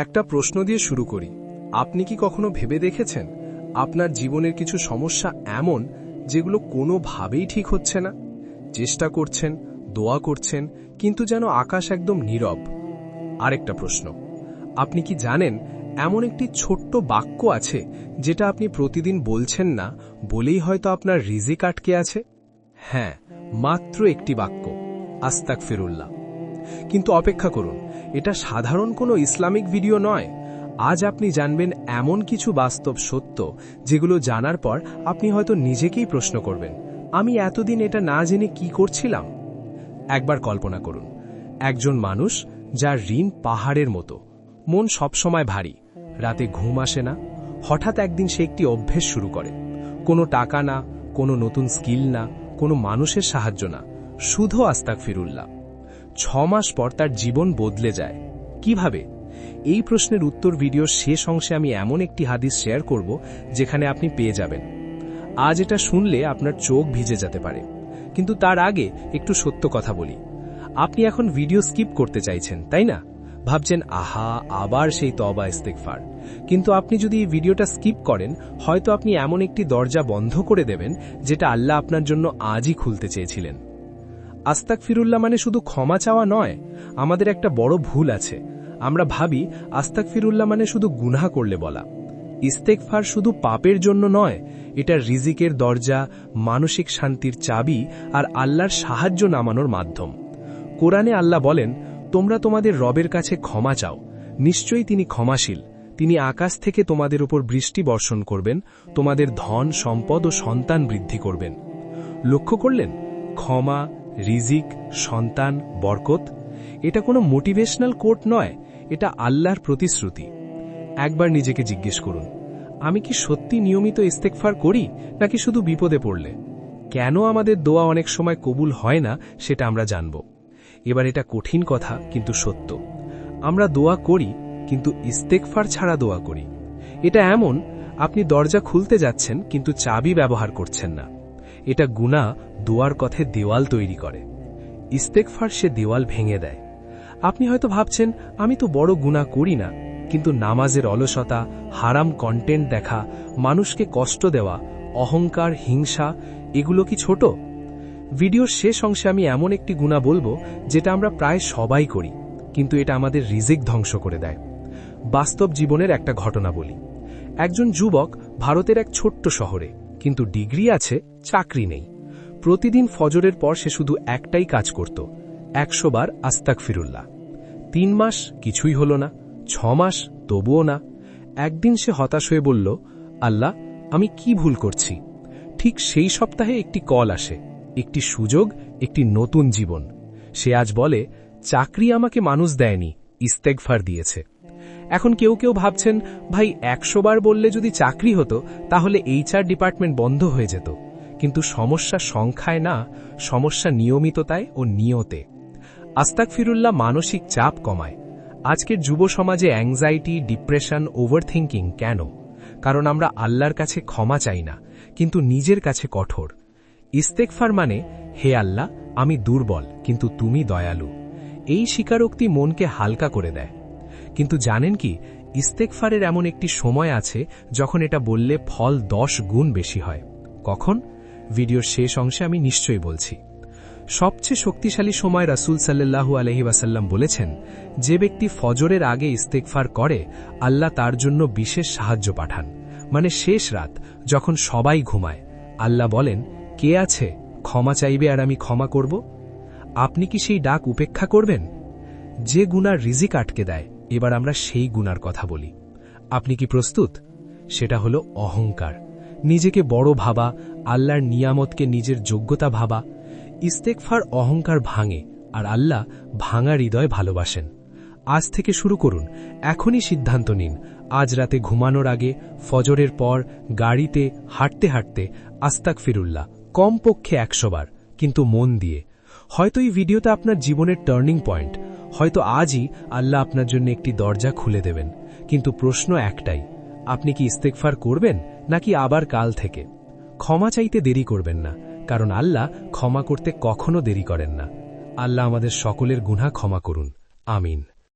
একটা প্রশ্ন দিয়ে শুরু করি। আপনি কি কখনো ভেবে দেখেছেন আপনার জীবনের কিছু সমস্যা এমন যেগুলো কোনোভাবেই ঠিক হচ্ছে না? চেষ্টা করছেন, দোয়া করছেন, কিন্তু যেন আকাশ একদম নীরব। আরেকটা প্রশ্ন, আপনি কি জানেন এমন একটি ছোট্ট বাক্য আছে যেটা আপনি প্রতিদিন বলছেন না বলেই হয়তো আপনার রিজিক আটকে আছে? হ্যাঁ, মাত্র একটি বাক্য, আস্তাগফিরুল্লাহ। কিন্তু অপেক্ষা করুন, এটা সাধারণ কোনো ইসলামিক ভিডিও নয়। আজ আপনি জানবেন এমন কিছু বাস্তব সত্য যেগুলো জানার পর আপনি হয়তো নিজেকেই প্রশ্ন করবেন, আমি এতদিন এটা না জেনে কি করছিলাম? একবার কল্পনা করুন, একজন মানুষ যার ঋণ পাহাড়ের মতো, মন সবসময় ভারী, রাতে ঘুম আসে না। হঠাৎ একদিন সে একটি অভ্যেস শুরু করে, কোনো টাকা না, কোনো নতুন স্কিল না, কোনো মানুষের সাহায্য না, শুধু আস্তাগফিরুল্লাহ। 6 মাস পর তার জীবন বদলে যায়। কিভাবে? এই প্রশ্নের উত্তর ভিডিওর শেষ অংশে আমি এমন একটি হাদিস শেয়ার করব যেখানে আপনি পেয়ে যাবেন। আজ এটা শুনলে আপনার চোখ ভিজে যেতে পারে, কিন্তু তার আগে একটু সত্য কথা বলি। আপনি এখন ভিডিও স্কিপ করতে চাইছেন, তাই না? ভাবছেন, আহা, আবার সেই তওবা ইস্তেগফার। কিন্তু আপনি যদি এই ভিডিওটা স্কিপ করেন, হয়তো আপনি এমন একটি দরজা বন্ধ করে দেবেন যেটা আল্লাহ আপনার জন্য আজই খুলতে চেয়েছিলেন। আস্তাগফিরুল্লাহ মানে শুধু ক্ষমা চাওয়া নয়। আমাদের একটা বড় ভুল আছে, আমরা ভাবি আস্তাগফিরুল্লাহ মানে শুধু গুনাহ করলে বলা। ইস্তেগফার শুধু পাপের জন্য নয়, এটা রিজিকের দরজা, মানসিক শান্তির চাবি আর আল্লাহর সাহায্য নামানোর মাধ্যম। কোরআনে আল্লাহ বলেন, তোমরা তোমাদের রবের কাছে ক্ষমা চাও, নিশ্চয়ই তিনি ক্ষমাশীল। তিনি আকাশ থেকে তোমাদের উপর বৃষ্টি বর্ষণ করবেন, তোমাদের ধন সম্পদ ও সন্তান বৃদ্ধি করবেন। লক্ষ্য করলেন, ক্ষমা, রিজিক, সন্তান, বরকত, এটা কোনো মোটিভেশনাল কোট নয়, এটা আল্লাহর প্রতিশ্রুতি। একবার নিজেকে জিজ্ঞেস করুন, আমি কি সত্যি নিয়মিত ইস্তেগফার করি, নাকি শুধু বিপদে পড়লে? কেন আমাদের দোয়া অনেক সময় কবুল হয় না সেটা আমরা জানব। এবার এটা কঠিন কথা, কিন্তু সত্য। আমরা দোয়া করি, কিন্তু ইস্তেগফার ছাড়া দোয়া করি। এটা এমন, আপনি দরজা খুলতে যাচ্ছেন কিন্তু চাবি ব্যবহার করছেন না। এটা গুনাহ দোয়ার পথে দেওয়াল তৈরি করে। ইস্তেগফার সে দেওয়াল ভেঙে দেয়। আপনি হয়তো ভাবছেন, আমি তো বড় গুনাহ করি না, কিন্তু নামাজের অলসতা, হারাম কন্টেন্ট দেখা, মানুষকে কষ্ট দেওয়া, অহংকার, হিংসা, এগুলো কি ছোট? ভিডিওর শেষ অংশে আমি এমন একটি গুনাহ বলবো যেটা আমরা প্রায় সবাই করি, কিন্তু এটা আমাদের রিজিক ধ্বংস করে দেয়। বাস্তব জীবনের একটা ঘটনা বলি। একজন যুবক ভারতের এক ছোট্ট শহরে, কিন্তু ডিগ্রি আছে, চাকরি নেই। প্রতিদিন ফজরের পর সে শুধু একটাই কাজ করত, 100 বার আস্তাগফিরুল্লাহ। 3 মাস কিছুই হল না, 6 মাস তবুও না। একদিন সে হতাশ হয়ে বলল, আল্লাহ, আমি কি ভুল করছি? ঠিক সেই সপ্তাহে একটি কল আসে, একটি সুযোগ, একটি নতুন জীবন। সে আজ বলে, চাকরি আমাকে মানুষ দেয়নি, ইস্তেগফার দিয়েছে। এখন কেউ কেউ ভাবছেন, ভাই 100 বার বললে যদি চাকরি হতো তাহলে HR ডিপার্টমেন্ট বন্ধ হয়ে যেত। কিন্তু সমস্যা সংখ্যায় না, সমস্যা নিয়মিততায় ও নিয়তে। আস্তাগফিরুল্লাহ মানসিক চাপ কমায়। আজকের যুব সমাজে অ্যাংজাইটি, ডিপ্রেশন, ওভারথিংকিং কেন? কারণ আমরা আল্লাহর কাছে ক্ষমা চাই না, কিন্তু নিজের কাছে কঠোর। ইস্তেগফার মানে, হে আল্লাহ, আমি দুর্বল কিন্তু তুমি দয়ালু। এই স্বীকারোক্তি মনকে হালকা করে দেয়। কিন্তু জানেন কি, ইস্তেগফারের এমন একটি সময় আছে যখন এটা বললে ফল 10 গুণ বেশি হয়। কখন? ভিডিওর শেষ অংশে আমি নিশ্চয়ই বলছি। সবচেয়ে শক্তিশালী সময় রাসূল সাল্লাল্লাহু আলাইহি ওয়াসাল্লাম বলেছেন, যে ব্যক্তি ফজরের আগে ইস্তেগফার করে আল্লাহ তার জন্য বিশেষ সাহায্য পাঠান। মানে শেষ রাত, যখন সবাই ঘুমায়, আল্লাহ বলেন, কে আছে ক্ষমা চাইবে আর আমি ক্ষমা করব? আপনি কি সেই ডাক উপেক্ষা করবেন? যে গুনার রিজিক আটকে দেয়, এবার আমরা সেই গুনার কথা বলি। আপনি কি প্রস্তুত? সেটা হলো অহংকার, নিজেকে বড় ভাবা, আল্লাহর নিয়ামতকে নিজের যোগ্যতা ভাবা। ইস্তেগফার অহংকার ভাঙে, আর আল্লাহ ভাঙা হৃদয় ভালোবাসেন। আজ থেকে শুরু করুন, এখনই সিদ্ধান্ত নিন। আজ রাতে ঘুমানোর আগে, ফজরের পর, গাড়িতে, হাঁটতে হাঁটতে আস্তাগফিরুল্লাহ কমপক্ষে 100 বার, কিন্তু মন দিয়ে। হয়তো এই ভিডিওটা আপনার জীবনের টার্নিং পয়েন্ট। হয়তো আজই আল্লাহ আপনার জন্য একটি দরজা খুলে দেবেন। কিন্তু প্রশ্ন একটাই, আপনি কি ইস্তেগফার করবেন নাকি আবার কাল থেকে? ক্ষমা চাইতে দেরি করবেন না, কারণ আল্লাহ ক্ষমা করতে কখনো দেরি করেন না। আল্লাহ আমাদের সকলের গুনাহ ক্ষমা করুন। আমিন।